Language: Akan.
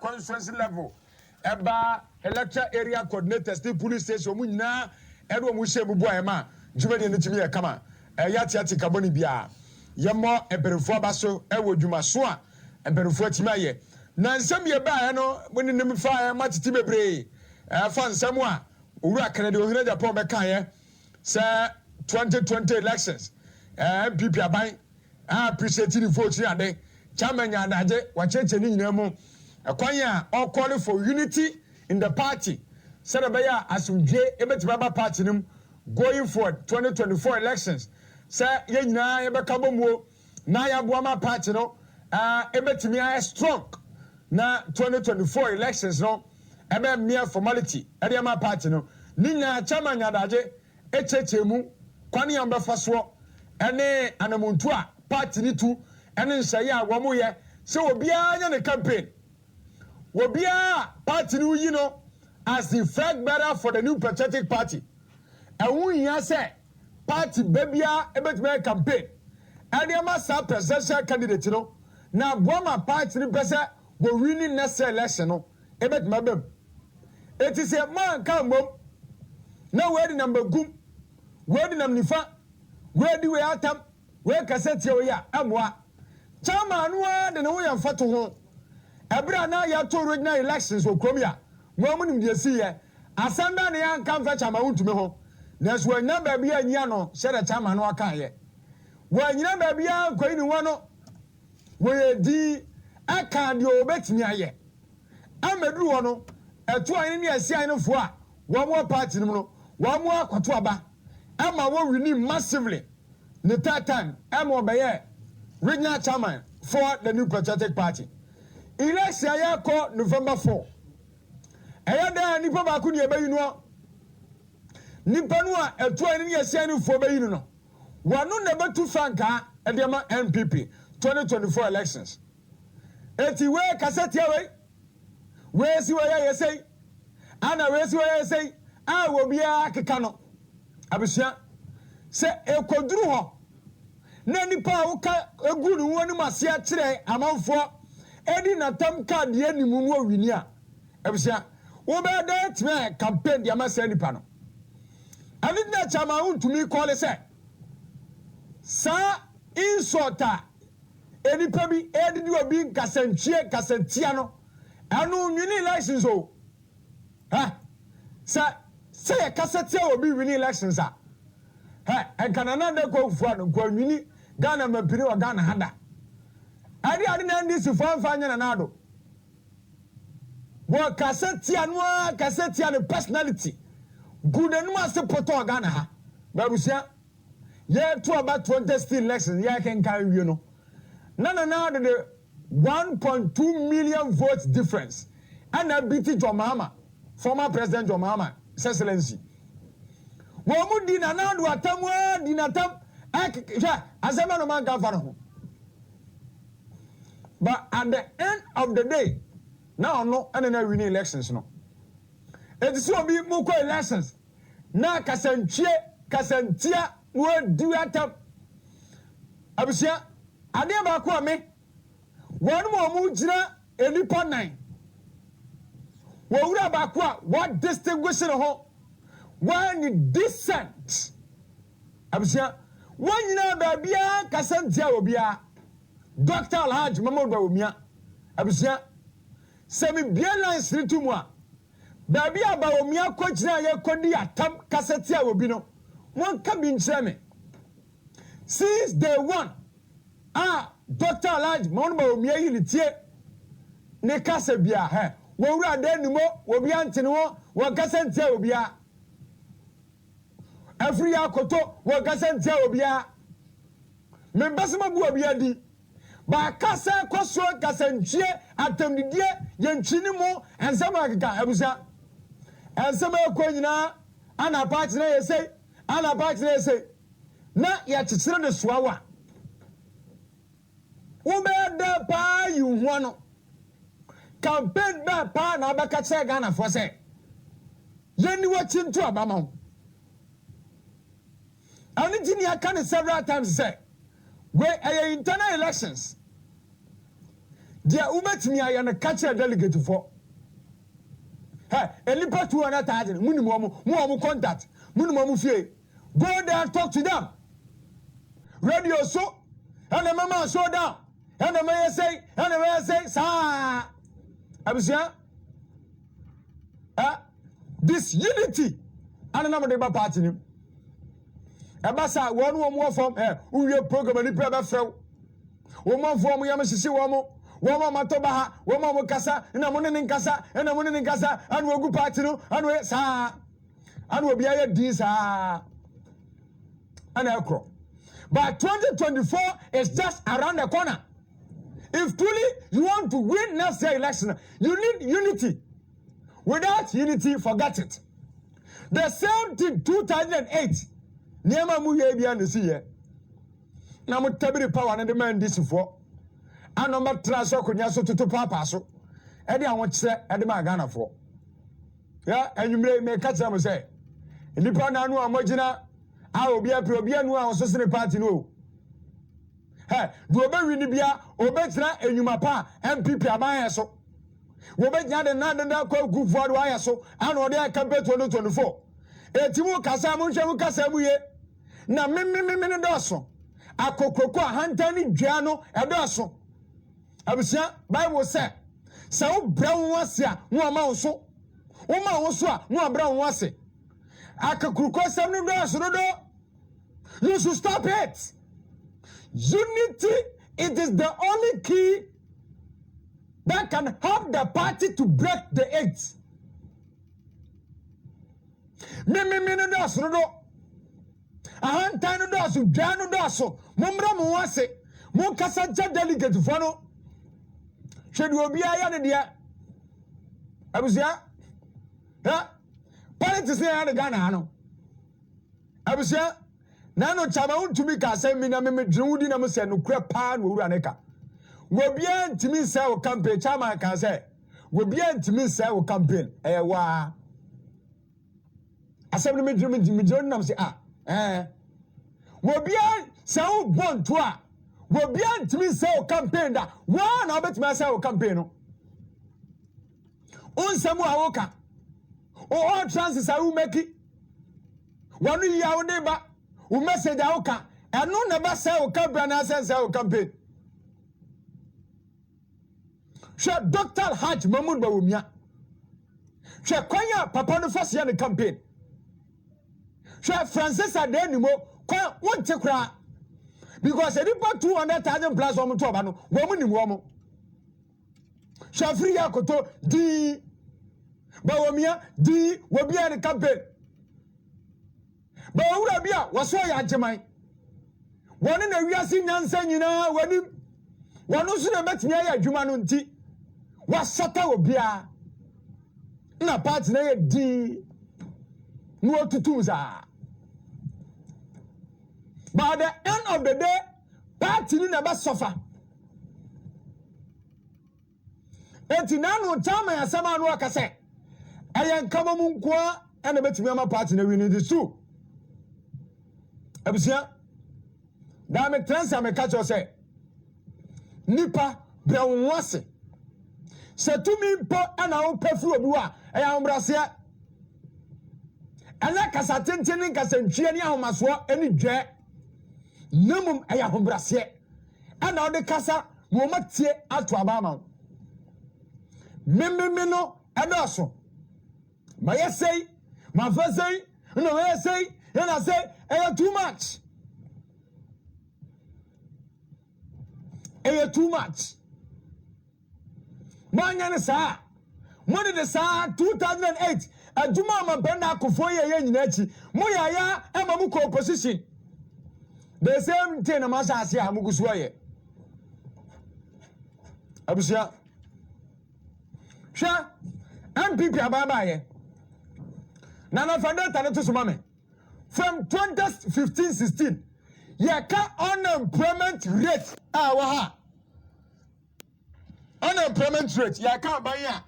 constituency level eba electoral area coordinator state police station mu nyina edo mu hye mu boy ma djumade ne timi e kama yatiati kaboni bia yemo eberefo abaso ewo djuma so a eberefo atimi aye na nsem ye ba no woni nim fa matiti bebre fa nsem a owura kanade ohina Agyapong be kan ye say 2020 elections MPP aban appreciate the vote here ade chairman yadaje wa cheche ni nyina mu akwanya all calling for unity in the party said abaya asumdwe ebetima party nim going forward 2024 elections say ye nyina ye beka bomuo na ya boama party no ebetimi ay strong na 2024 elections no ebe mere formality ede ma party no ni nyina chairman yadaje echeche mu kwani amba faso ene anamuntu a party ni tu ene nsaye a wo mo ye se obia anya ne campaign obia party ni yi no as the flag bearer for the new patriotic party ehun ya se party bebia ebetime campaign ene ma sa presidential candidate no na boama party ni pese go winning next election no ebetime bem it is a man kan mom na we di number gum we di nam nifa we di we atam we kasete o ya amwa chama no de no ya mfato ho ebra na ya to regional elections okromia mo mu nim de si ye asanda ne ya nka mfa chama Wontumi ho na so anya ba bia anya no shere chama no aka ye wo anyina ba bia kwai ni wono we di aka de obetimi aye amedru wono eto an ne asia ne fo a wo mo party no wo mo akoto aba ama wo wini massively the third time amo beye regional chairman for the new patriotic party election ya ko November 4 eya da nipa ba ku ne be yinu nipa no a eto ani ne asia ne fo be yinu no wanu na betu franka edema MPP 2024 elections eti we kasete we si we ya yesei ana we si we ya yesei a wo bia keka no abusua se ekoduru ho na nipa woka egu nu woni mase a kire amanfo edi na tam card ye nimu no wini a abusua wo be da tme campaign dia ma se nipa no ani na chama Wontumi call se sa insulta enipa bi edi di obi kasantia no anu wini elections o ha sa say kasatia obi wini elections a enkanana de ko fu no ko wini Ghana mapiri o Ghana hada ade na ndi si fanfa nya na ado wo kasatia no personality good enu ase poto Ghana ha barusia ye to about 20 elections ye can carry you no na de 1.2 million votes difference and I beat John Mahama former president John Mahama excellency wo mu di na do atam di na tam azema no man governor ho but at the end of the day now no and na winning elections no it is so be mu ko elections na kasantia no di atam abusia ade ba ko ame wonu mo mu gira enipa 9 wo wura ba ko a what distinguishing ho when decent abusia wanyina ba bia kasantia obia Dr. Alhaji Bawumia abusia semi bialan siritu mu a ba bia Bawumia ko gira ye kodi atam kasantia obi no won ka bi nkyere me since day one Dr. Alhaji Bawumia yi litie ne kasa bia wo wura de numo obi antene wo kasantia obia Afriyie Akoto wo kasantia obia me basema bu obia di ba kasa koso kasantie atamdidie yenchini mu ensema akeka abusa ensema ko nyina ana party na yesei na ya chichire de suawa wo be da pa yuho no campaign ba pa na ba ka che Ghana for say yeni wa chintu abama ani tini aka ne several times say we internal elections dia ubetimi aye na catch a delegate for elipa 200,000 mu contact mu fie go there talk to them radio so and the mama show down and the mayor say sa abusia this unity and na de ba party ni ebasa won wo form uwie program ni pra ba frew wo mo form yam sisi wo mo matoba ha wo mo kasa na mo ne nkasa na mo ne nkasa anu ogu party no anu sa anu obi aye din sa ana ekro. But 2024 is just around the corner. If truly you want to win next year election, you need unity. Without unity, forget it. The same thing 2008. Niema mu ye bia no see ye. Na mo tabiri power na the man this for. Anoma traso konya so tutu papa so. E de awon kire e de ma Ghana for. Ya enwumre me ka tira mo say. Nipa na anu amogina obi anu a so sene party no. Do obe bia obetira enwuma pa MPP aban so. Wo be nya de na kwa group for do ayeso anu ode campaign 2024. Etimu kasa mu nhwe mu kasa mu ye. Na me ne doso. Akokoko ahanta ni dwa no edoso. Abusia Bible say sa wo bra wo ase a wo ma wo so. Wo ma wo so a wo bra wo ase. Akakuruko sam no doso do. You should stop it. Unity, it is the only key that can help the party to break the edge. Me no doso no do. Ahanta no doso, dwa no doso. Mombra mo wase. Mo kasa ja delegate for no. Shedu obi aya ne dia. Abusia. Politics na Ghana no. Abusia. Nano chama Wontumi ka say mi na me dwinwudi na mo se no kura pa na owura ne ka. Wo bia ntimi say wo campaign chama ka say. Wo bia ntimi say wo campaign wa. Asem no me dwinwudi na mo say wo bia say wo bonto a wo bia ntimi say wo campaign da wa na obetimi say wo campaign no. Onsemu awoka. O chances are you make it. Wanu ya wo de ba. O message awoka. Eno na ba say wo campaign na say wo campaign. She Dr. Hajj Mahmoud Bawumia. She kwanya papa no first year the campaign. She Francis Adenimo kwa wonte kra. Because any 200,000 plus woman to oba no woman ni woman. She Afriyie Akoto di Bawumia di wobia the campaign. Bawura bia waso ya Agyapong. Woni na wiase nyansa nyina wani wonu so na betimi ya adwuma no nti wasata obia na party na ye di no tutuza. By the end of the day party ni na ba suffer. Enti na no tama ya sama no akase ayen kama mu nkoa na betimi ama party na win this too. Abusia da me transa me catch you say nipa bre wonwase se tumi mpo na wo pafuru obi wa eya hombrase ela kasa tenten kasa ntwie ni ahomaso eni dwe namum eya hombrase ana wo de kasa wo matie ato abama me no edoso ma yesei ma fasei no yesei and I say, too much. Too much. Manyane sa. Money the sa 2008. Ajuma ma benda akofo ye nyinachi. Mo ya ema mu ko opposition. The same thing na masa ase amuguso ye. Abusia. Sha MPP ababa ye. Na na fanda tane to sumame. From 2015-16, yaka unemployment rate waha. Unemployment rate yaka banya